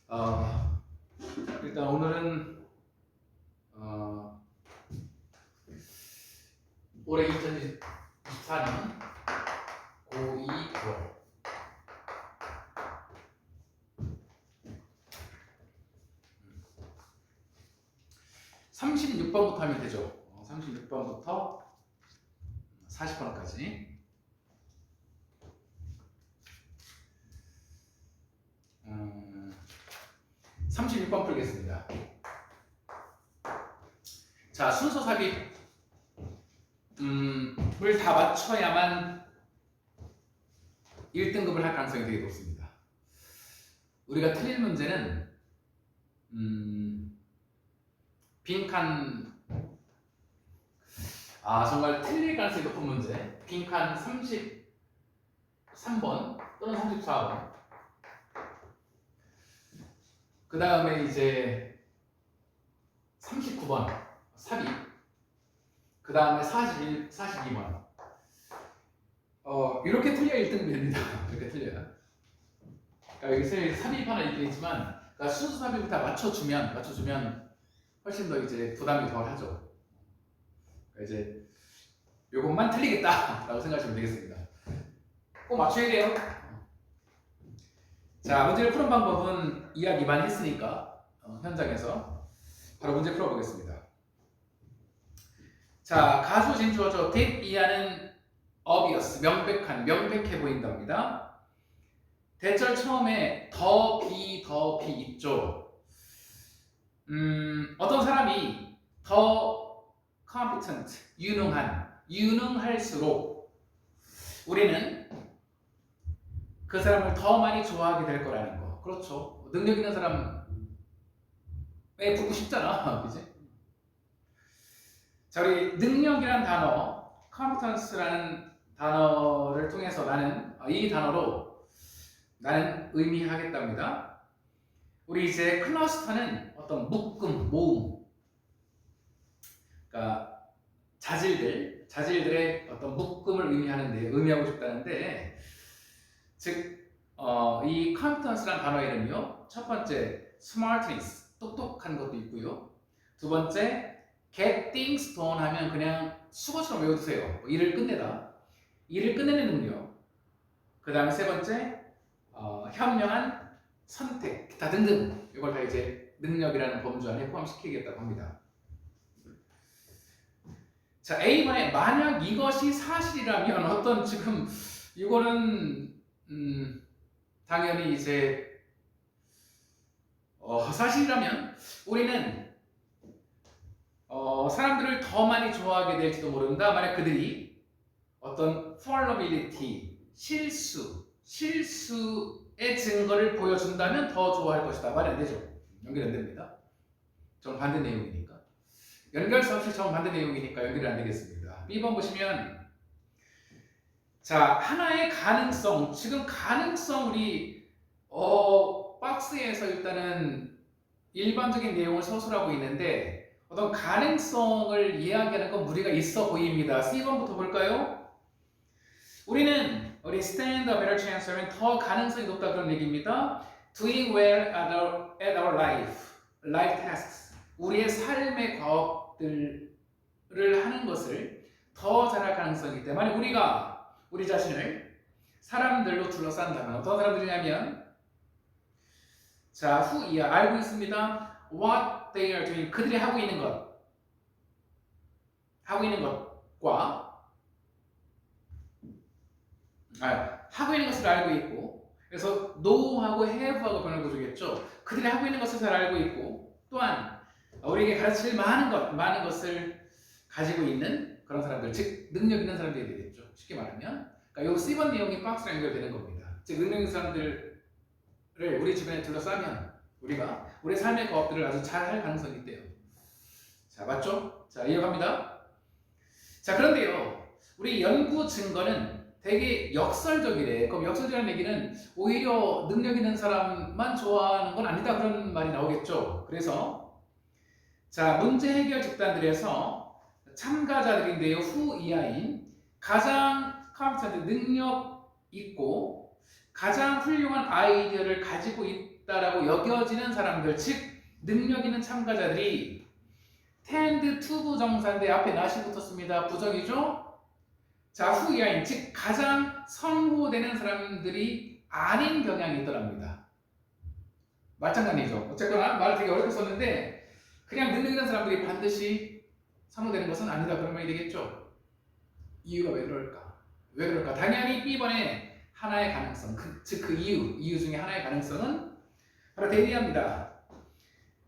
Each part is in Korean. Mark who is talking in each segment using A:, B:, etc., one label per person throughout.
A: 어, 일단 오늘은 올해 2024년 고2 9월 36번부터 하면 되죠. 36번부터 40번까지. 36번 풀겠습니다. 자, 순서 삽입 을 다 맞춰야만 1등급을 할 가능성이 되게 높습니다. 우리가 틀릴 문제는 빈칸 정말 틀릴 가능성이 높은 문제, 빈칸 33번 또는 34번, 그 다음에 이제 39번 삽입, 그 다음에 42번. 이렇게 틀려야 1등급이 됩니다. 이렇게 틀려야. 그러니까 여기 삽입 하나 있겠지만, 그러니까 순수 삽입을 다 맞춰주면 훨씬 더 이제 부담이 덜하죠. 그러니까 이제 요것만 틀리겠다라고 생각하시면 되겠습니다. 꼭 맞춰야 돼요. 자, 문제를 푸는 방법은 이야기 많이 했으니까 현장에서 바로 문제 풀어보겠습니다. 자, 가수 진주어죠. that 이하는 obvious, 명백해 보인답니다. 대절 처음에 더 비 있죠. 어떤 사람이 더 competent, 유능할수록 우리는 그 사람을 더 많이 좋아하게 될 거라는 거. 그렇죠. 능력 있는 사람에 붙고 싶잖아. 그지? 자, 우리 능력이란 단어, competence라는 단어를 통해서 이 단어로 나는 의미하겠답니다. 우리 이제 클러스터는 어떤 묶음, 모음, 그러니까 자질들의 어떤 묶음을 의미하고 싶다는데, 즉, 이 competence라는 단어에는요, 첫 번째 smartness, 똑똑한 것도 있고요. 두 번째 get things done 하면 그냥 수거처럼 외워두세요. 일을 끝내다. 일을 끝내는 능력. 그 다음에 세 번째, 현명한 선택, 기타 등등. 이걸 다 이제 능력이라는 범주 안에 포함시키겠다고 합니다. 자, A번에 만약 이것이 사실이라면 지금 이거는 당연히 이제 사실이라면 우리는 사람들을 더 많이 좋아하게 될지도 모른다. 만약 그들이 어떤 fallibility, 실수의 증거를 보여준다면 더 좋아할 것이다. 말이 안 되죠. 연결 안 됩니다. 정반대 내용이니까. 연결사 없이 정반대 내용이니까 연결이 안 되겠습니다. B번 보시면, 자, 하나의 가능성, 지금 가능성 우리 박스에서 일단은 일반적인 내용을 서술하고 있는데 어떤 가능성을 이야기하는 건 무리가 있어 보입니다. C번부터 볼까요? 우리 stand a better chance 하면 더 가능성이 높다 그런 얘기입니다. Doing well at our life tasks. 우리의 삶의 과업들을 하는 것을 더 잘할 가능성이 있기 때문에 우리가 우리 자신을 사람들로 둘러싼다면 어떤 사람들이냐면, 자, who 알고 있습니다. what they are doing, 그들이 하고 있는 것과 하고 있는 것을 알고 있고, 그래서 know하고 have하고 변을 구조겠죠. 그들이 하고 있는 것을 잘 알고 있고, 또한 우리에게 가르칠 많은 것을 가지고 있는 그런 사람들, 즉 능력 있는 사람들이 되겠죠. 쉽게 말하면, 그러니까 이 C번 내용이 박스랑 연결되는 겁니다. 즉 능력 있는 사람들을 우리 주변에 둘러싸면 우리가 우리 삶의 과업들을 아주 잘 할 가능성이 있대요. 자, 맞죠? 자, 이어갑니다. 자, 그런데요, 우리 연구 증거는 되게 역설적이래. 그럼 역설적이라는 얘기는 오히려 능력 있는 사람만 좋아하는 건 아니다, 그런 말이 나오겠죠. 그래서 자, 문제 해결 집단들에서 참가자들인데요, who 이하인 가장 competent, 능력 있고 가장 훌륭한 아이디어를 가지고 있다라고 여겨지는 사람들, 즉 능력 있는 참가자들이 tend to 부정사인데 앞에 not이 붙었습니다. 부정이죠? 자, 후이하인, 즉 가장 선호되는 사람들이 아닌 경향이 있더랍니다. 마찬가지죠. 어쨌거나 말을 되게 어렵게 썼는데 그냥 능력 있는 사람들이 반드시 선호되는 것은 아니다. 그런 말이 되겠죠. 이유가 왜 그럴까? 왜 그럴까? 당연히 B번에 하나의 가능성, 즉 그 이유 중에 하나의 가능성은 바로 대리합니다.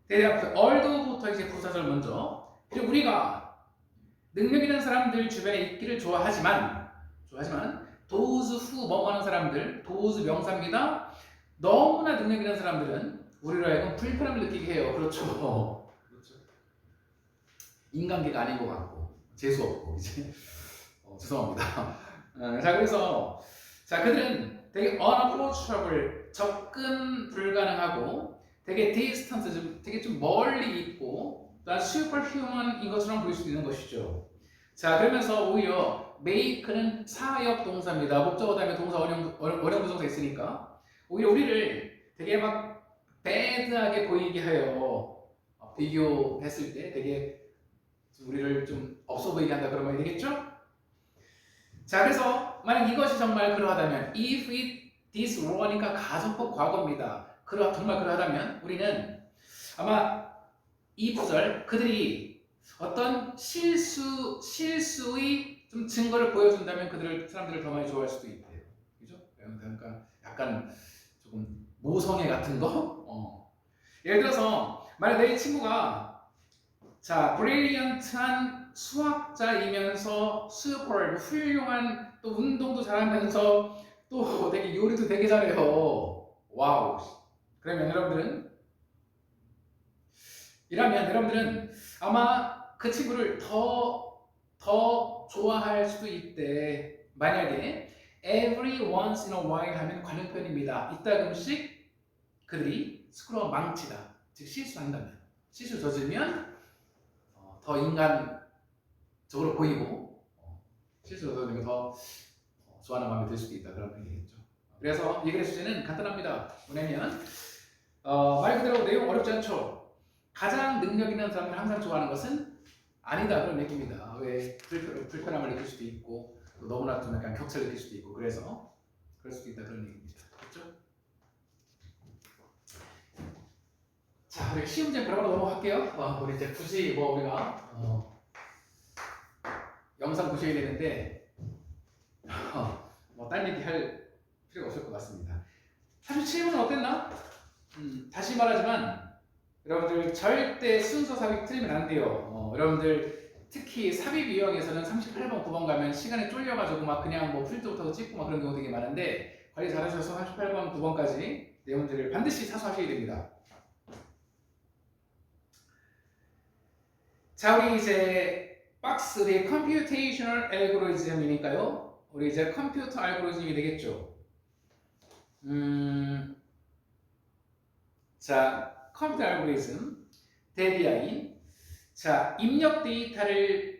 A: 대리합, 얼도부터 이제 부사절 먼저. 그리고 우리가 능력 있는 사람들 주변에 있기를 좋아하지만 those who 뭐 하는 사람들, those 명사입니다. 너무나 능력 있는 사람들은 우리로 하여금 불편함을 느끼게 해요. 그렇죠. 인간계가 아닌 것 같고 재수 없고 이제 죄송합니다. 자, 그래서 그들은 되게 unapproachable, 접근 불가능하고 되게 distance, 되게 좀 멀리 있고 또한 superhuman인 것처럼 보일 수도 있는 것이죠. 자, 그러면서 오히려 make는 사역 동사입니다. 목적어 다음에 동사 원형 부정사 있으니까 오히려 우리를 되게 막 bad하게 보이게 해요. 비교했을 때 되게 우리를 좀 없어 보이게 한다 그런 말이 되겠죠? 자, 그래서 만약 이것이 정말 그러하다면 if this were니까 가정법 과거입니다. 정말 그러하다면 우리는 아마 이 구절 그들이 어떤 실수의 좀 증거를 보여준다면 사람들을 더 많이 좋아할 수도 있대요. 그죠? 그러니까 약간 조금 모성애 같은 거? 예를 들어서 만약 내 친구가 브릴리언트한 수학자이면서 슈퍼 훌륭한 또 운동도 잘하면서 또 되게 요리도 되게 잘해요. 와우. 그러면 여러분들은 아마 그 친구를 더 좋아할 수도 있대. 만약에 every once in a while 하면 관용편입니다. 이따금씩 그들이 스크롤 망치다, 즉 실수한다면, 실수 저지르면 더 인간적으로 보이고 실수로 저지르면 더 좋아하는 마음이 들 수도 있다. 그런 얘기겠죠. 그래서 이 글의 주제는 간단합니다. 뭐냐면 말 그대로 내용 어렵지 않죠. 가장 능력 있는 사람을 항상 좋아하는 것은 아니다. 그런 얘기입니다. 왜 불편함을 느낄 수도 있고 또 너무나 좀 약간 격차를 느낄 수도 있고 그래서 그럴 수도 있다. 그런 얘기입니다. 그렇죠? 자, 우리 시험 문제 바로 넘어갈게요. 우리 이제 굳이 우리가 영상 보셔야 되는데 딴 얘기 할 필요가 없을 것 같습니다. 37번은 어땠나? 다시 말하지만 여러분들 절대 순서 삽입 틀리면 안 돼요. 여러분들 특히 삽입 유형에서는 38번, 9번 가면 시간에 쫄려가지고 막 그냥 필드부터 찍고 막 그런 경우 되게 많은데 관리 잘하셔서 38번, 9번까지 내용들을 반드시 사수하셔야 됩니다. 자, 우리 이제 박스 우리 컴퓨테이셔널 알고리즘이니까요. 우리 이제 컴퓨터 알고리즘이 되겠죠. 자, 컴퓨터 알고리즘 데비아인. 자, 입력 데이터를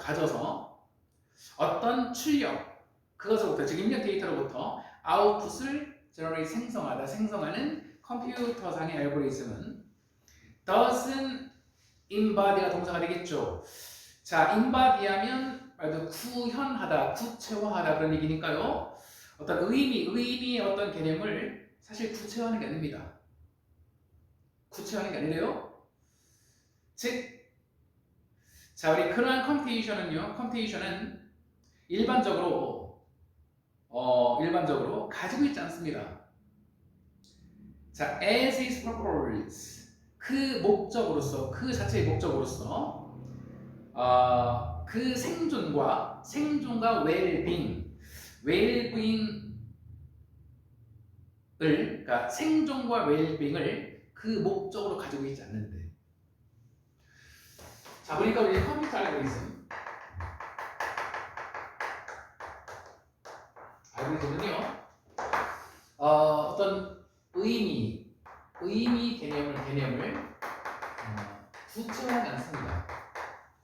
A: 가져서 어떤 출력 그것으로부터, 즉 입력 데이터로부터 아웃풋을 생성하는 컴퓨터상의 알고리즘은 doesn't embody가 동사가 되겠죠. 자, embody하면 말도 구현하다, 구체화하다 그런 얘기니까요. 어떤 의미의 어떤 개념을 사실 구체화하는 게 아닙니다. 구체화하는 게 아니래요. 즉, 자, 우리 그러한 컴퓨테이션은 일반적으로 가지고 있지 않습니다. 자, as is purpose, 그 목적으로서, 그 자체의 목적으로서 그 생존과 웰빙을, 그러니까 생존과 웰빙을 그 목적으로 가지고 있지 않는데. 자, 보니까 우리 컴퓨터 알고리즘은요, 어떤 의미 개념을 구체화하지 않습니다.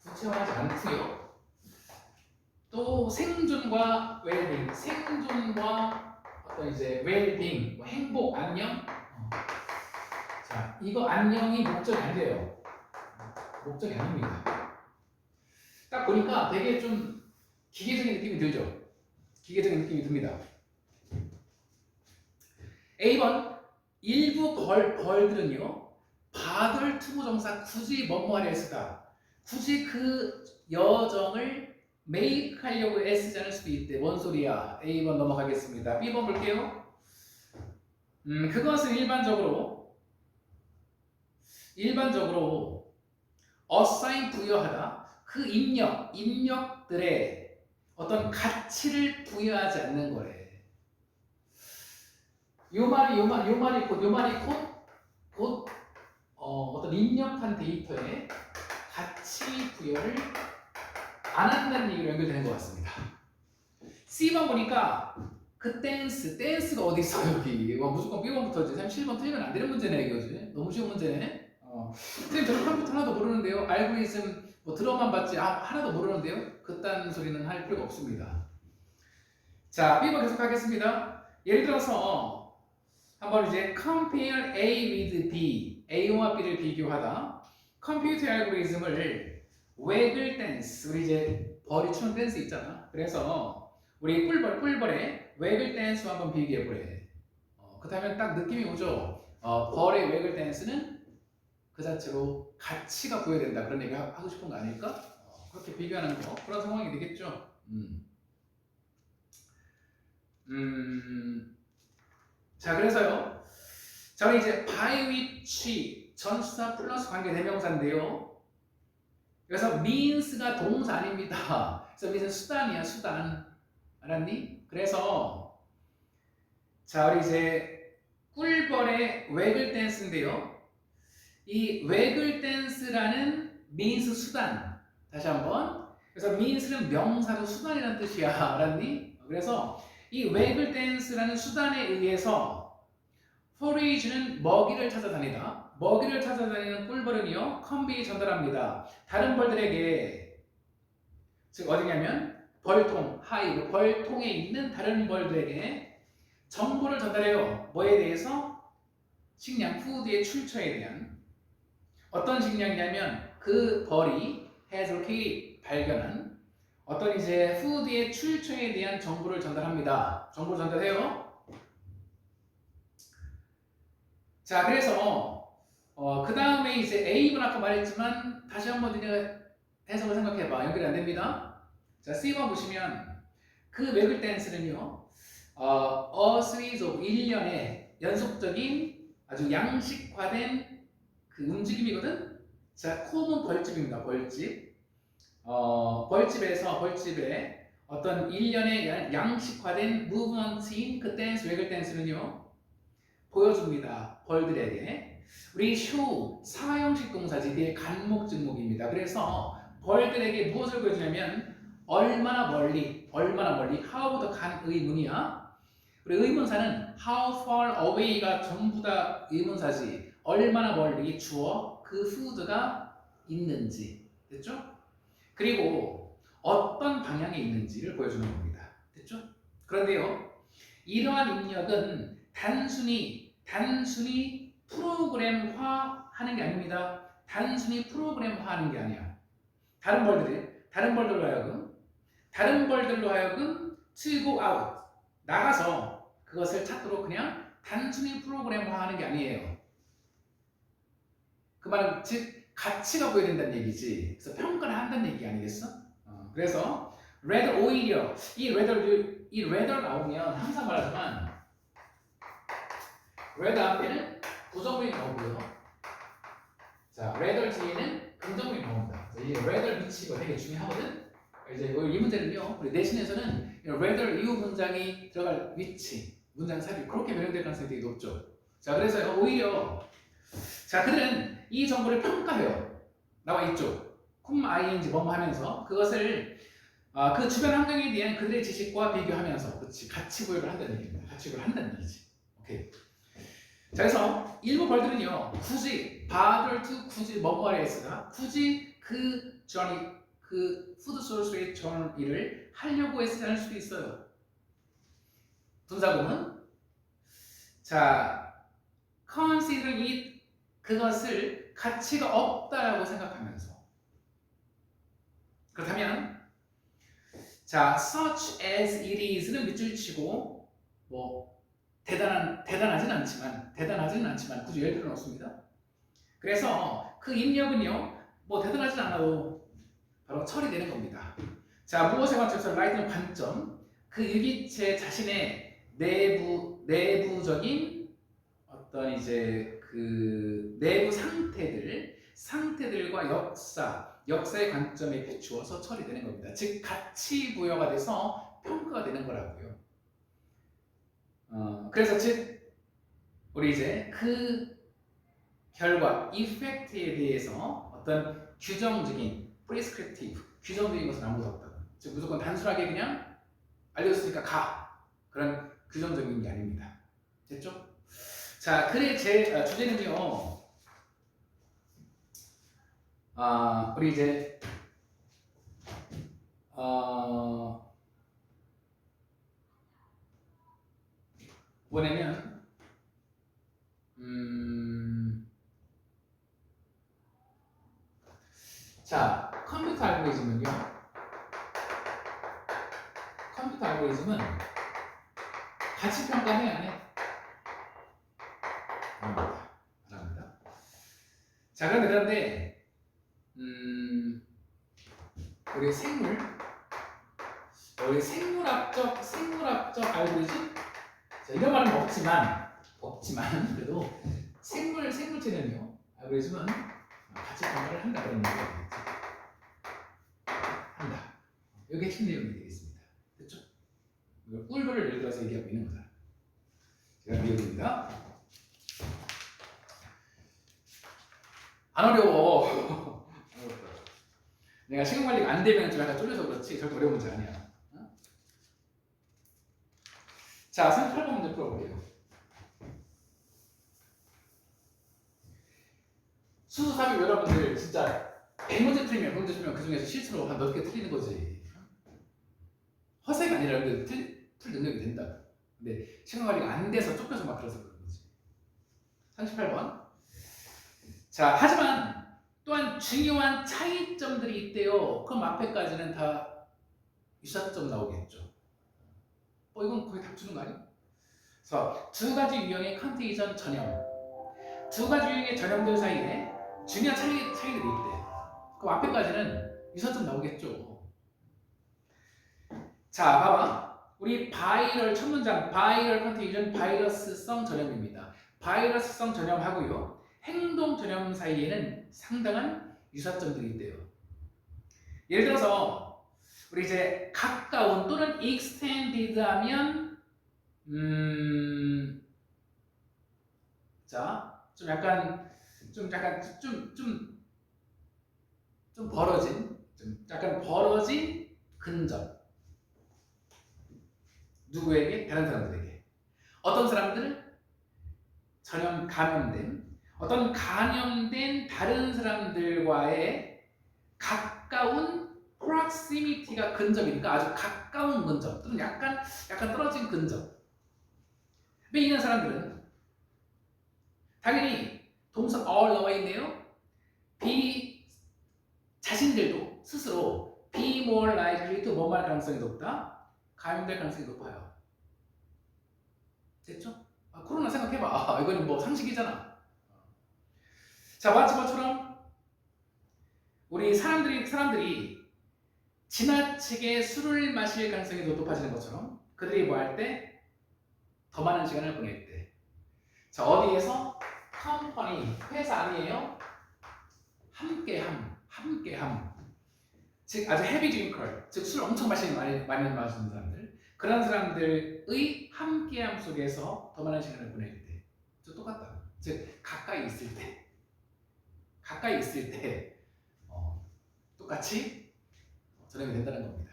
A: 구체화하지 않고요. 또 생존과 웰빙, 생존과 어떤 어떤 이제 well-being, 뭐 행복, 안녕. 자, 이거 안녕이 목적이 안 돼요. 목적이 아닙니다. 딱 보니까 되게 좀 기계적인 느낌이 들죠. 기계적인 느낌이 듭니다. A번 일부 벌들은요 받을 투부정사 굳이 뭐뭐하려 애쓰다. 굳이 그 여정을 make 하려고 애쓰지 않을 수도 있대. 뭔 소리야? A번 넘어가겠습니다. B번 볼게요. 그것은 일반적으로 assign 부여하다. 그 입력들의 어떤 가치를 부여하지 않는 거래. 요 말이 곧 어떤 입력한 데이터에 가치 부여를 안 한다는 얘기로 연결되는 것 같습니다. C번 보니까 그 댄스가 어디 있어 여기? 무조건 B번부터지. 7번 틀리면 안 되는 문제네 이거지. 너무 쉬운 문제네. 선생님 저는 컴퓨터 하나도 모르는데요. 알고리즘 뭐 들어만 봤지 하나도 모르는데요. 그딴 소리는 할 필요가 없습니다. 자, B번 계속 하겠습니다. 예를 들어서 한번 이제 compare A with B, A와 B를 비교하다. 컴퓨터 알고리즘을 waggle dance, 우리 이제 벌이 추는 댄스 있잖아. 그래서 우리 꿀벌의 waggle dance와 한번 비교해 보래. 그렇다면 딱 느낌이 오죠. 벌의 waggle dance는 그 자체로 가치가 부여된다. 그런 얘기 하고 싶은 거 아닐까? 그렇게 비교하는 거 그런 상황이 되겠죠. 자, 그래서요. 저는 이제 by which 전치사 플러스 관계 대명사인데요. 그래서 means가 동사 아닙니다. 그래서 means 수단이야, 수단. 알았니? 그래서 자, 우리 이제 꿀벌의 waggle dance인데요. 이 waggle dance라는 means 수단. 다시 한번. 그래서 means는 명사로 수단이라는 뜻이야. 알았니? 그래서 이 waggle dance라는 수단에 의해서 forage는 먹이를 찾아다니다. 먹이를 찾아다니는 꿀벌은요 convey 전달합니다. 다른 벌들에게, 즉 어디냐면 벌통, 하이브, 벌통에 있는 다른 벌들에게 정보를 전달해요. 뭐에 대해서? 식량, 푸드의 출처에 대한. 어떤 식량이냐면 그 벌이 has located, 발견한 어떤 이제 푸드의 출처에 대한 정보를 전달합니다. 정보를 전달해요. 자, 그래서 그 다음에 이제 A번 아까 말했지만 다시 한번 내가 해석을 생각해봐. 연결이 안 됩니다. 자, C번 보시면 그 waggle dance는요, a series of 일련의 연속적인 아주 양식화된 그 움직임이거든. 자, 콤은 벌집입니다. 벌집. 벌집에 어떤 일련의 양식화된 무브먼트인 그 댄스, waggle dance는요 보여줍니다. 벌들에게. 우리 show 사형식 동사지 뒤에 간목증목입니다. 그래서 벌들에게 무엇을 보여주냐면 얼마나 멀리 how부터 간 의문이야. 우리 의문사는 how far away가 전부 다 의문사지. 얼마나 멀리 주어 그 food가 있는지. 됐죠? 그리고 어떤 방향에 있는지를 보여주는 겁니다. 됐죠? 그런데요, 이러한 입력은 단순히 프로그램화 하는 게 아닙니다. 단순히 프로그램화 하는 게 아니야. 다른 벌들로 하여금 to go out, 나가서 그것을 찾도록 그냥 단순히 프로그램화 하는 게 아니에요. 그 말은 즉 가치가 보여야 된다는 얘기지. 그래서 평가를 한다는 얘기 아니겠어? 그래서 rather 오히려 이 rather 나오면 항상 말하지만 rather 앞에는 부정문이 나오고요. 자, rather 뒤에는 긍정문이 나옵니다. 이 rather 위치가 되게 중요하거든. 이제 이 문제는요, 우리 내신에서는 rather 이후 문장이 들어갈 위치, 문장 삽입 그렇게 변형될 가능성이 되게 높죠. 자, 그래서요 오히려 자, 그들은 이 정보를 평가해요. 나와 있죠. cum ing 하면서 그것을 그 주변 환경에 대한 그들의 지식과 비교하면서 그렇지 가치 부여를 한다는 얘기입니다. 가치 부여를 한다는 얘기지. 오케이. 자, 그래서 일부 벌들은요 굳이 bother to 굳이 뭐뭐하려 했으나 굳이 그 journey 그 푸드 소스의 journey를 하려고 애쓰지 않을 수도 있어요. 분사구문 자, consider it 그것을 가치가 없다라고 생각하면서 그렇다면 자, such as it is는 밑줄 치고 뭐 대단하진 않지만 굳이 예를 들어 놓습니다. 그래서 그 입력은요 뭐 대단하진 않아도 바로 처리되는 겁니다. 자, 무엇에 관점에서 라이트는 관점, 그 일기체 자신의 내부적인 어떤 이제 그 내부 상태들과 역사의 관점에 비추어서 처리되는 겁니다. 즉 가치 부여가 돼서 평가가 되는 거라고요. 그래서 즉 우리 이제 그 결과 이펙트에 대해서 어떤 규정적인 prescriptive 규정적인 것은 아무것도 없다. 즉 무조건 단순하게 그냥 알려줬으니까 가 그런 규정적인 게 아닙니다. 됐죠? 자, 그래 제 주제는요. 우리 이제 뭐냐면 자, 컴퓨터 알고리즘은 가치 평가해 안 해? 안 합니다. 자, 그런데 우리 생물학적 알고리즘? 자, 이런 말은 없지만 그래도 생물체는요 알고리즘은 가치 평가를 한다 그런 얘기가 되겠죠. 한다. 이게 핵심 내용이 되겠습니다. 됐죠? 이걸 꿀벌을 예를 들어서 얘기하고 있는 거다. 제가 미역입니다. 안 어려워. 내가 시간 관리가 안 되면 좀 약간 쫄려서 그렇지 절대 어려운 문제 아니야. 어? 자, 38번 문제 풀어볼게요. 수수사비 여러분들 진짜 100문제 틀리면 100문제 틀리면 그 중에서 실수로 한 몇 개 틀리는 거지. 허세가 아니라 틀 능력이 된다. 근데 시간 관리가 안 돼서 쫓겨서 막 그래서 그런 거지. 38번. 자, 하지만 또한 중요한 차이점들이 있대요. 그럼 앞에까지는 다 유사점 나오겠죠. 이건 거의 답 주는 거 아니야? 그래서 두 가지 유형의 컨테이션 전형, 두 가지 유형의 전형들 사이에 중요한 차이들이 있대. 그럼 앞에까지는 유사점 나오겠죠. 자, 봐봐. 우리 바이럴 첫 문장, 바이럴 컨테이션 바이러스성 전염입니다. 바이러스성 전염하고요. 행동 전염 사이에는 상당한 유사점들이 있대요. 예를 들어서 우리 이제 가까운 또는 extended 하면 자, 좀 벌어진 근접. 누구에게? 다른 사람들에게. 어떤 사람들은 어떤 감염된 다른 사람들과의 가까운 proximity가 근접이니까 아주 가까운 근접 또는 약간 떨어진 근접. 왜 이런 사람들은 당연히 동사 all 나와 있네요. 자신들도 스스로 be more likely to 뭐할 가능성이 높다. 감염될 가능성이 높아요. 됐죠? 코로나 생각해봐. 이거는 뭐 상식이잖아. 자, 마치 것처럼 우리 사람들이 지나치게 술을 마실 가능성이 더 높아지는 것처럼 그들이 뭐 할 때 더 많은 시간을 보낼 때. 자, 어디에서? 컴퍼니, 회사 아니에요? 함께함. 즉 아주 헤비 드링커, 즉 술 엄청 많이 마시는 사람들, 그런 사람들의 함께함 속에서 더 많은 시간을 보낼 때, 저 똑같다. 즉 가까이 있을 때 똑같이 전염이 된다는 겁니다.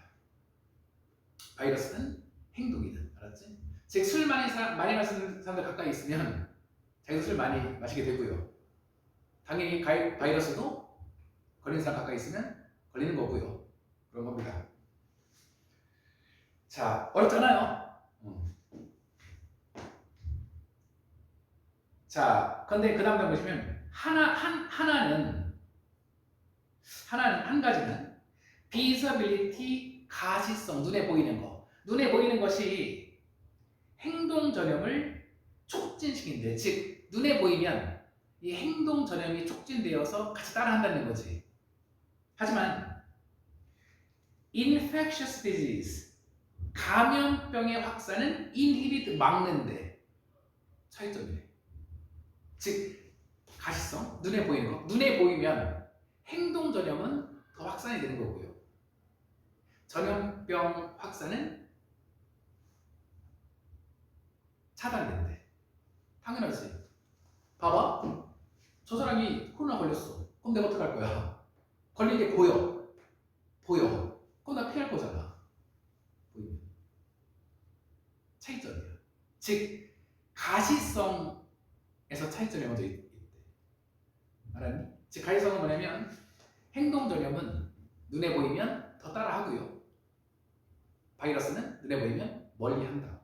A: 바이러스는 행동이든, 알았지? 즉 술 많이 마시는 사람들 가까이 있으면 자기도 술 많이 마시게 되고요. 당연히 바이러스도 걸린 사람 가까이 있으면 걸리는 거고요. 그런 겁니다. 자, 어렵잖아요. 근데 그 다음 보시면 한 가지는 visibility, 가시성, 눈에 보이는 거. 눈에 보이는 것이 행동 전염을 촉진시킨대. 즉 눈에 보이면 이 행동 전염이 촉진되어서 같이 따라한다는 거지. 하지만 infectious disease, 감염병의 확산은 inhibit, 막는데 차이점이래. 즉 가시성, 눈에 보이는 거. 눈에 보이면 행동 전염은 더 확산이 되는 거고요. 전염병 확산은 차단된대. 당연하지. 봐봐. 저 사람이 코로나 걸렸어. 그럼 내가 어떡할 거야? 걸린 게 보여. 그럼 나 피할 거잖아. 보이면. 차이점이야. 즉 가시성에서 차이점이 먼저 있대. 알았니? 즉 가시성은 뭐냐면 행동 전염은 눈에 보이면 더 따라하고요. 바이러스는 눈에 보이면 멀리한다.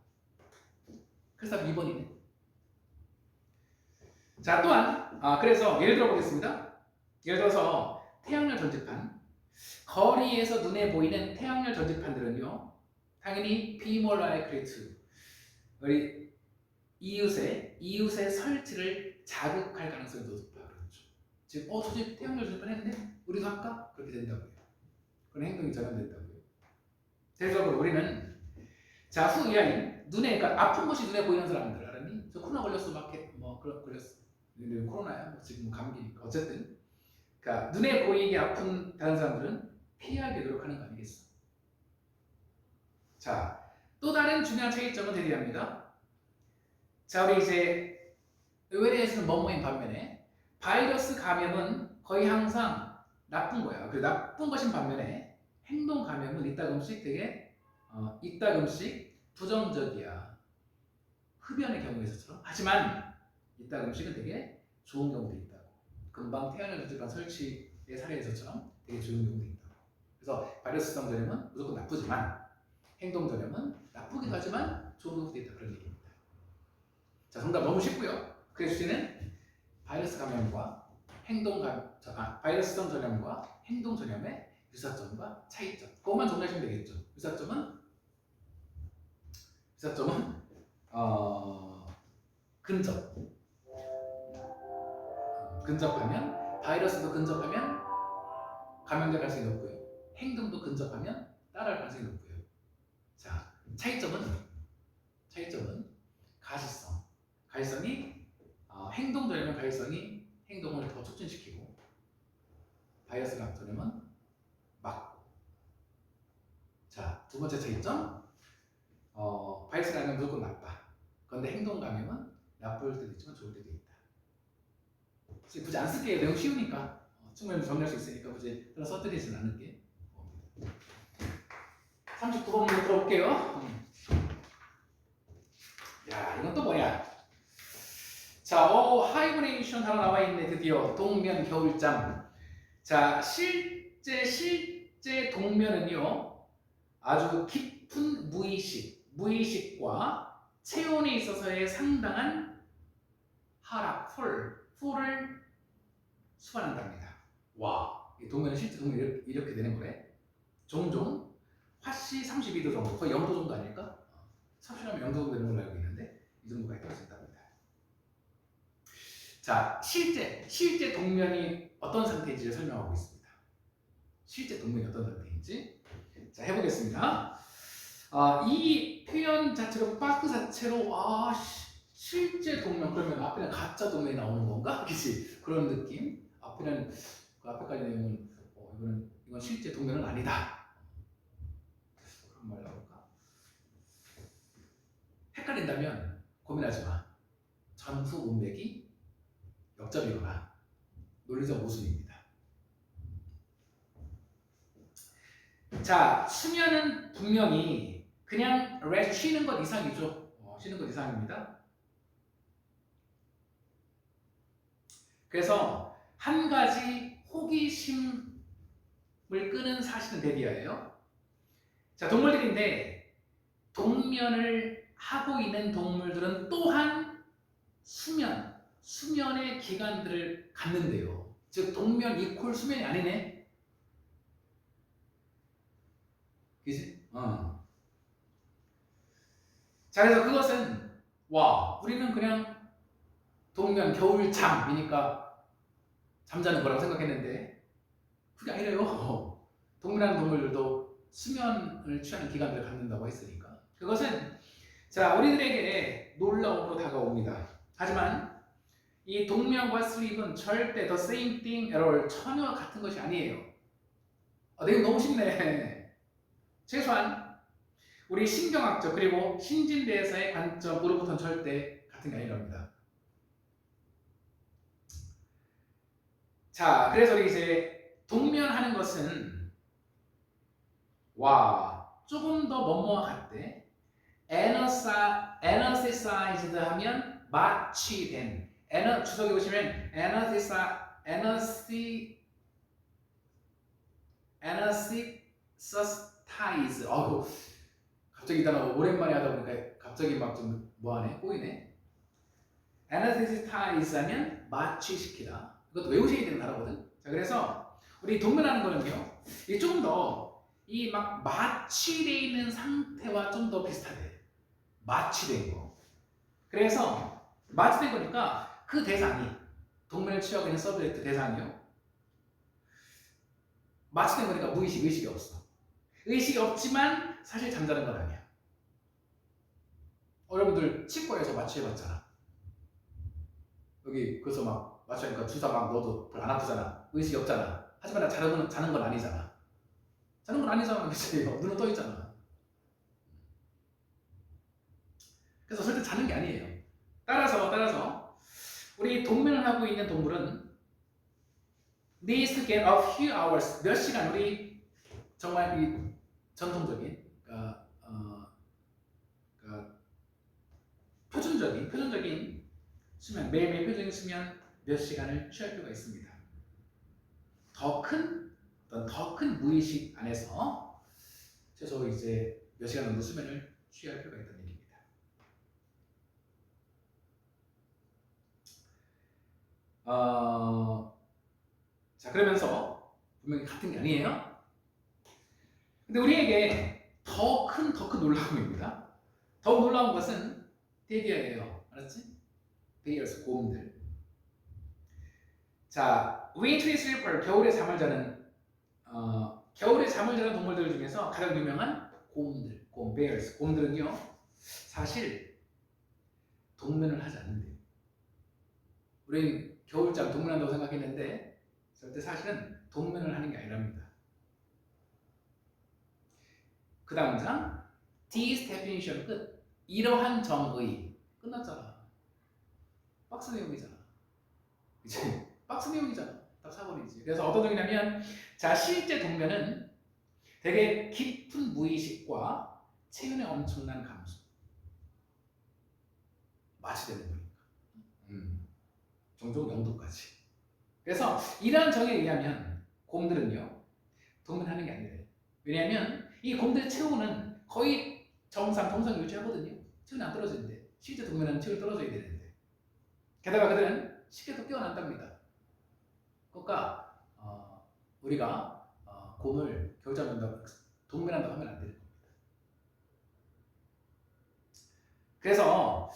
A: 그래서 2번이네. 자, 또한 그래서 예를 들어 보겠습니다. 예를 들어서 태양열 전지판, 거리에서 눈에 보이는 태양열 전지판들은요, 당연히 be more likely to, 우리 이웃의 설치를 자극할 가능성이 더 높아. 그렇죠. 즉, 저 집 태양열 전지판 했는데 우리도 할까? 그렇게 된다고요. 그런 행동이 전염된다고요. 대표적으로 우리는 자, 후이하인 눈에, 그러니까 아픈 것이 눈에 보이는 사람들 알았니? 저 코로나 걸렸어, 걸렸어. 코로나야, 지금 감기니까. 어쨌든, 그러니까 눈에 보이게 아픈 다른 사람들은 피하게 노력하는 거 아니겠어? 자, 또 다른 중요한 차이점은 대비합니다. 자, 우리 이제 의외에서는 뭐뭐인 반면에 바이러스 감염은 거의 항상 나쁜 거야. 그 나쁜 것인 반면에 행동 감염은 이따금씩 되게 이따금씩 부정적이야. 흡연의 경우에서처럼. 하지만 이따금씩은 되게 좋은 경우도 있다고. 금방 태양열 전지판 설치의 사례에서처럼 되게 좋은 경우도 있다고. 그래서 바이러스성 전염은 무조건 나쁘지만 행동 전염은 나쁘기도 하지만 좋은 경우도 있다. 그런 얘기입니다. 자, 정답 너무 쉽고요. 그래서 주제는 바이러스 감염과 바이러스성 전염과 행동 전염의 유사점과 차이점. 그것만 정리하시면 되겠죠. 유사점은 근접. 근접하면 바이러스도 근접하면 감염될 가능성이 높고요. 행동도 근접하면 따라할 가능성이 높고요. 자, 차이점은 가시성. 가시성이 행동 전염은 가시성이 행동을 더 촉진시키고 바이러스 전염은 막고. 자, 두 번째 차이점. 바이러스 감염은 무조건 나빠. 그런데 행동 감염은 나쁠 때도 있지만 좋을 때도 있다. 굳이 안 쓸게요. 내용 쉬우니까. 충분히 정리할 수 있으니까 굳이 그런 써드리지는 않을게. 39번부터 들어볼게요. 야, 이건 또 뭐야? 자, 하이버네이션 하나 나와 있네. 드디어 동면 겨울잠. 자, 실제 동면은요, 아주 깊은 무의식과 체온에 있어서의 상당한 하락, 폴을 수반한답니다. 와, 이 동면은 실제 동면이 이렇게 되는 거래. 종종 화씨 32도 정도, 거의 0도 정도 아닐까? 섭씨하면 0도 정도 되는 걸로 알고 있는데 이 정도까지 떨어진답니다. 자, 실제 동면이 어떤 상태인지를 설명하고 있습니다. 실제 동면이 어떤 상태인지. 자, 해보겠습니다. 이 표현 자체로 파크 자체로 실제 동면, 그러면 앞에는 가짜 동면이 나오는 건가? 그치? 그런 느낌. 앞에는 그 앞에까지 내용은 이건 실제 동면은 아니다. 그런 말 나올까? 헷갈린다면 고민하지 마. 전후 문맥이 역접이거나 논리적 모순입니다. 자, 수면은 분명히 그냥 쉬는 것 이상이죠. 쉬는 것 이상입니다. 그래서 한 가지 호기심을 끄는 사실은 대비하예요. 자, 동물들인데 동면을 하고 있는 동물들은 또한 수면, 수면의 기간들을 갖는데요. 즉 동면 이퀄 수면이 아니네. 그지? 자, 그래서 그것은 우리는 그냥 동면 겨울잠이니까 잠자는 거라고 생각했는데 그게 아니래요. 동물하는 동물들도 수면을 취하는 기간들을 갖는다고 했으니까 그것은 자 우리들에게 놀라움으로 다가옵니다. 하지만 이 동면과 슬립은 절대 the same thing at all 전혀 같은 것이 아니에요. 내용 너무 쉽네. 최소한 우리 신경학적 그리고 신진대사의 관점으로부터는 절대 같은 게 아니랍니다. 자, 그래서 우리 이제 동면하는 것은 조금 더 뭐뭐와 같대. anesthesized 하면 마취된. 주석에 보시면 anesthetize. 갑자기 이 단어 오랜만에 하다 보니까 갑자기 막 좀 뭐하네? 꼬이네. anesthetize 하면 마취시키다. 이것도 외우셔야 되는 단어거든. 자, 그래서 우리 동면하는 거는요. 이게 조금 더 이 막 마취되어 있는 상태와 좀 더 비슷하대. 마취된 거. 그래서 마취된 거니까 그 대상이 동면을 취하고 있는 서브젝트 대상이요. 마취된 거니까 무의식, 의식이 없어. 의식이 없지만 사실 잠자는 건 아니야. 여러분들 치과에서 마취해봤잖아. 여기 그래서 막 마취하니까 주사 막 넣어도 별로 안 아프잖아. 의식이 없잖아. 하지만 자는 건 아니잖아. 자는 건 아니잖아. 그치? 눈은 떠 있잖아. 그래서 절대 자는 게 아니에요. 따라서 우리 동면을 하고 있는 동물은 needs to get a few hours 몇 시간 우리 정말 이 전통적인 표준적인 수면 매일매일 표준적인 수면 몇 시간을 취할 필요가 있습니다. 더 큰 무의식 안에서 최소 이제 몇 시간 정도 수면을 취할 필요가 있다는 얘기입니다. 자 그러면서 분명히 같은 게 아니에요. 근데 우리에게 더 큰 놀라움입니다. 더욱 놀라운 것은 데디어예요. 알았지? 데디어스 곰들. 자, winter sleeper 겨울에 잠을 자는 동물들 중에서 가장 유명한 곰들, bears. 곰들은요 사실 동면을 하지 않는데요. 우리 겨울잠 동면한다고 생각했는데 절대 사실은 동면을 하는 게 아니랍니다. 그 다음 장 This definition 끝. 이러한 정의 끝났잖아. 박스 내용이잖아. 그치? 박스 내용이잖아. 딱 사버리지. 그래서 어떤 정의냐면 자 실제 동면은 되게 깊은 무의식과 체온의 엄청난 감소. 마취되는 거니까. 종종 0도까지. 그래서 이러한 정의에 의하면 곰들은요 동면하는 게 아니래요. 왜냐하면 이 곰들의 체온은 거의 정상 유지하거든요. 체온이 안 떨어지는데 실제 동면은 체온이 떨어져야 되는데 게다가 그들은 쉽게 또 깨어난답니다. 그러니까 우리가 곰을 겨울잠 동면한다고 하면 안 되는 겁니다. 그래서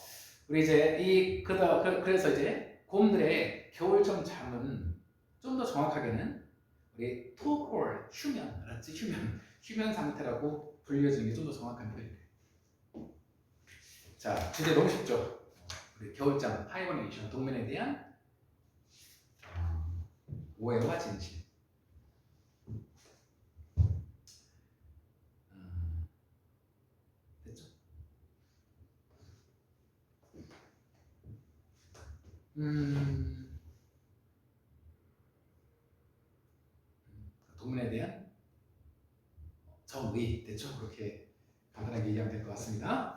A: 우리 이제 그래서 이제 곰들의 겨울잠 잠은 좀 더 정확하게는 우리 토콜 휴면, 알았지? 휴면 상태라고 불려지는 게 좀 더 정확한 표현이에요. 자, 주제 너무 쉽죠? 우리 겨울잠, 하이버네이션, 동면에 대한 오해와 진실. 됐죠? 동면에 대한 정의, 됐죠? 그렇게 간단하게 이해하면 될 것 같습니다.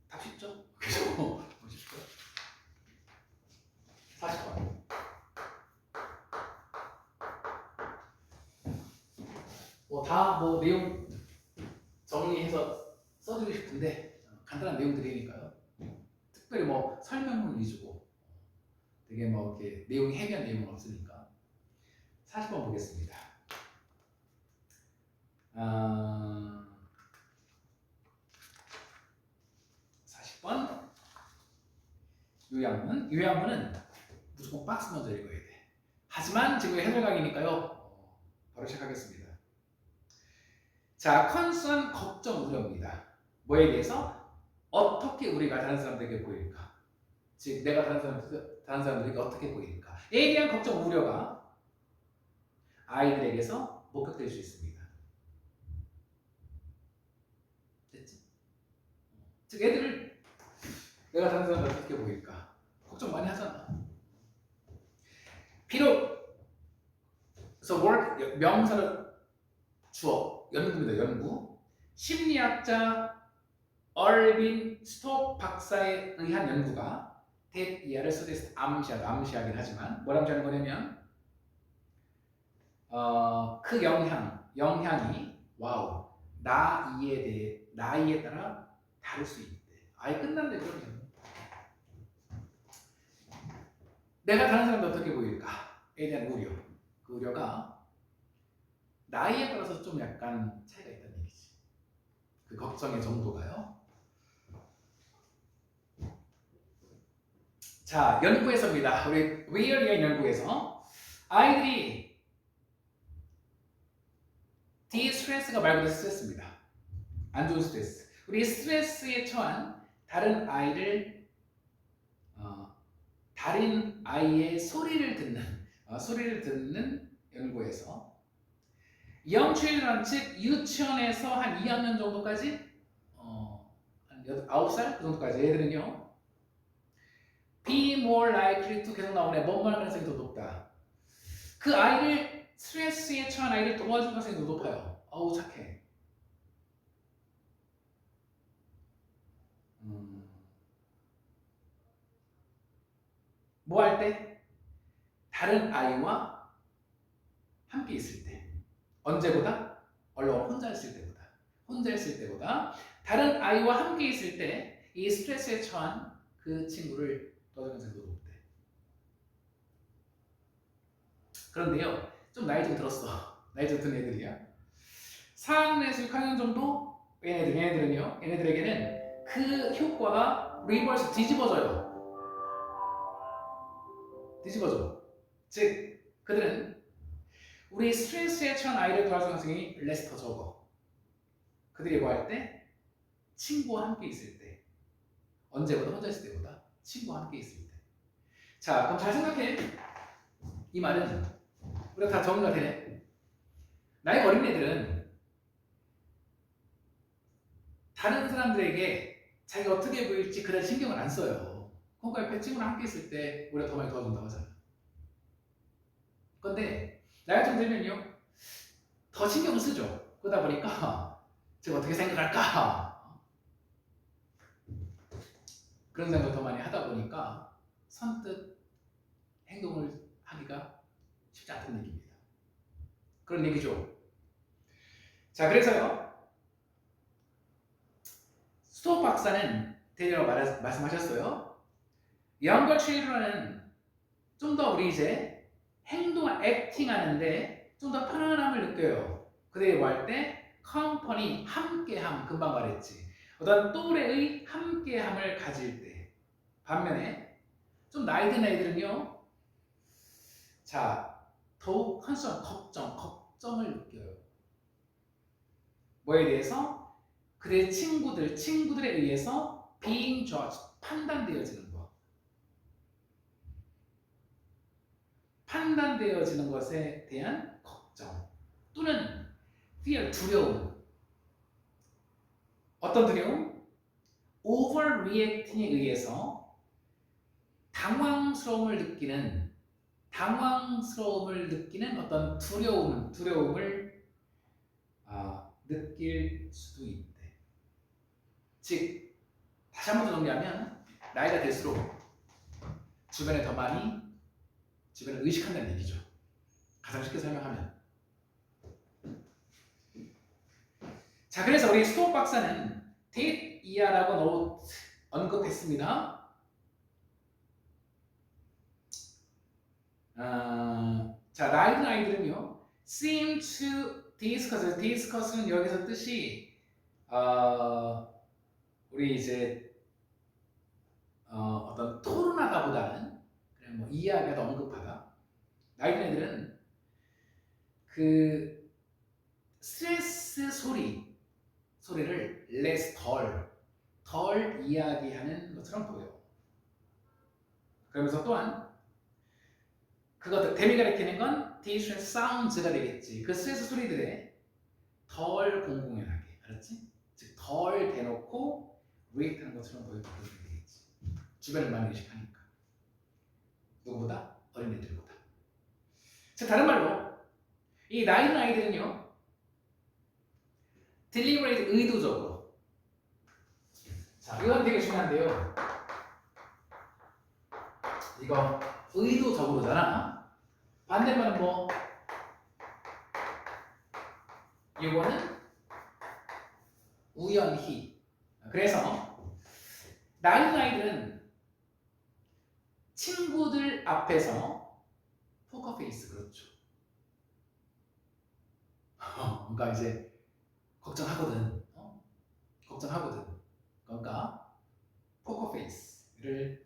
A: 답 쉽죠? 그죠? 너무 쉽죠? 40번. 다 내용 정리해서 써주고 싶은데 간단한 내용들이니까요. 특별히 뭐 설명문 위주고 되게 뭐 이렇게 내용이 헤비한 내용은 없으니까 40번 보겠습니다. 40번 요양문은 무조건 박스 먼저 읽어야 돼. 하지만 지금 해설 강의니까요. 바로 시작하겠습니다. 자, 컨선 걱정 우려입니다. 뭐에 대해서? 어떻게 우리가 다른 사람들에게 보일까? 즉 내가 다른 사람들에게 어떻게 보일까? 에 대한 걱정 우려가 아이들에게서 목격될 수 있습니다. 됐지? 즉 애들을 내가 다른 사람들 어떻게 보일까? 걱정 많이 하잖아. 비록 그래서 work 명사를 주어 연구입니다. 연구. 심리학자 얼빈 스톡 박사에 의한 연구가 that 이하를 suggest 암시하긴 하지만 뭘 암시하는 거냐면 그 영향이 와우 나이에 따라 다를 수 있대. 아예 끝났네 그러면. 내가 다른 사람들 어떻게 보일까에 대한 우려. 그 우려가 나이에 따라서 좀 약간 차이가 있다는 얘기지. 그 걱정의 정도가요. 자, 연구에서입니다. 우리 웨어리의 연구에서 아이들이 디스트레스가 말 그대로 스트레스입니다. 안 좋은 스트레스. 우리 스트레스에 처한 다른 아이의 소리를 듣는 연구에서 young children, 즉 유치원에서 한 2학년 정도까지 한 9살 그 정도까지 애들은요 be more likely to 계속 나오네. 뭔 말 가능성이 더 높다. 그 아이를 스트레스에 처한 아이를 도와줄 가능성이 더 높아요. 어우 착해. 뭐 할 때? 다른 아이와 함께 있을 때. 언제보다? 얼른 혼자 있을 때보다 다른 아이와 함께 있을 때 이 스트레스에 처한 그 친구를 도와줄 가능성이 더 높대. 그런데요, 좀 나이 좀 들었어. 나이 좀 든 애들이야. 4학년에서 6학년 정도 얘네들에게는 그 효과가 리버스 뒤집어져. 즉 그들은 우리 스트레스에 처한 아이를 도와줄 가능성이 less 더 적어. 그들이 뭐 할 때? 친구와 함께 있을 때. 언제보다 혼자 있을 때보다 친구와 함께 있을 때. 자, 그럼 잘 생각해. 이 말은 우리가 다 정리가 되네. 나이가 어린 애들은 다른 사람들에게 자기가 어떻게 보일지 그다지 신경을 안 써요. 그러니까 옆에 친구랑 함께 있을 때 우리가 더 많이 도와준다고 하잖아. 그런데 나이가 좀 들면요 더 신경을 쓰죠. 그러다 보니까 제가 어떻게 생각할까 그런 생각을 더 많이 하다 보니까 선뜻 행동을 하기가 쉽지 않다는 얘기입니다. 그런 얘기죠. 자, 그래서요 스토어 박사는 대리로 말씀하셨어요. younger children은 좀 더 우리 이제 행동을 액팅하는데 좀 더 편안함을 느껴요. 그들이 뭐 할 때? 컴퍼니, 함께함, 금방 말했지. 어떤 또래의 함께함을 가질 때. 반면에 좀 나이 든 애들은요 자, 더욱 컨선, 걱정을 느껴요. 뭐에 대해서? 그들의 친구들에 의해서 being judged, 판단되어지는 것. 판단되어지는 것에 대한 걱정 또는 fear, 두려움. 어떤 두려움? overreacting에 의해서 당황스러움을 느끼는 어떤 두려움을 느낄 수도 있대. 즉 다시 한 번 더 정리하면 나이가 들수록 주변에 더 많이 주변을 의식한다는 얘기죠. 가장 쉽게 설명하면. 자, 그래서 우리 스토어 박사는 did 이하라고 note 언급했습니다. 자, 나이든 아이들은요, seem to discuss. discuss는 여기서 뜻이 우리 이제 어떤 토론하다보다는 그냥 뭐 이야기하다 언급하다. 나이든 아이들은 그 스트레스 소리를 less 덜 이야기하는 것처럼 보여요. 그러면서 또한 그것들 댐이 가리키는 건 distress sounds가 되겠지. 그 스트레스 소리들에 덜 공공연하게, 알았지? 즉 덜 대놓고 리액트하는 것처럼 보여도 되겠지. 주변을 많이 의식하니까. 누구보다? 어린애들보다. 즉 다른 말로 이 나이든 아이들은요, deliberate 의도적으로. 자, 이건 되게 중요한데요. 이거 의도적으로잖아. 반대말은 뭐? 이거는 우연히. 그래서 나이든 아이들은 친구들 앞에서 포커페이스, 그렇죠. 그러니까 이제 걱정하거든. 걱정하거든. 그러니까 포커페이스를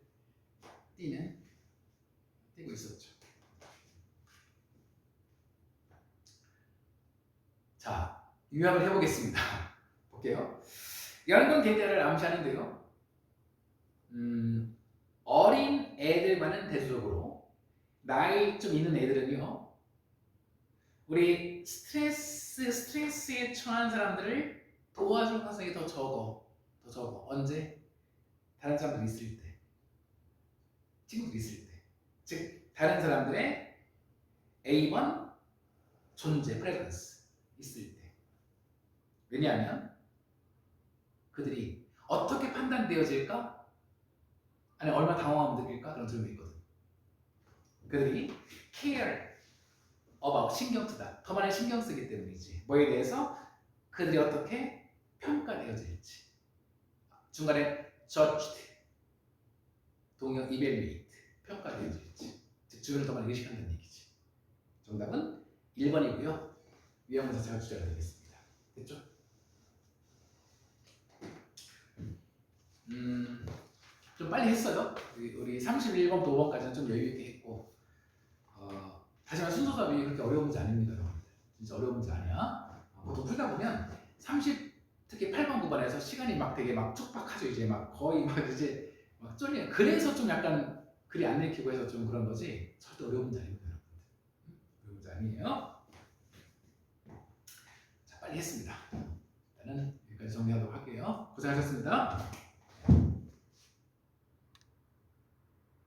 A: 띄고 있었죠. 자, 요약을 해보겠습니다. 볼게요. 연관 대자를 암시하는데요. 어린 애들과는 대조적으로 나이 좀 있는 애들은요, 우리 스트레스에 처한 사람들을 도와줄 가능성이 더 적어. 언제? 다른 사람들이 있을 때, 친구들이 있을 때. 즉 다른 사람들의 A1 존재, 프레젠스 있을 때. 왜냐하면 그들이 어떻게 판단되어질까? 아니 얼마나 당황하면 느낄까? 그런 두려움이 있거든. 그들이 care about, 신경 쓰다. 더 많이 신경 쓰기 때문이지. 뭐에 대해서? 그들이 어떻게 평가되어질지. 중간에 judged, 동형 evaluate, 평가되어질지. 즉 주변을 더 많이 의식한다는 얘기지. 정답은 1번이고요. 위험문자 제가 주제가 되겠습니다. 됐죠? 좀 빨리 했어요. 우리 31번부터 5번까지는 좀 여유 있게 했고, 하지만 순서답이 그렇게 어려운 문제 아닙니다, 여러분들. 진짜 어려운 문제 아니야. 보통 풀다 보면 특히 8번 9번에서 시간이 막 되게 막 촉박하죠. 이제 막 거의 막 이제 막 쫄려요. 그래서 좀 약간 글이 안 읽히고 해서 좀 그런 거지. 절대 어려운 문제 아닙니다, 여러분들. 어려운 문제 아니에요. 자, 빨리 했습니다. 일단은 여기까지 정리하도록 할게요. 고생하셨습니다.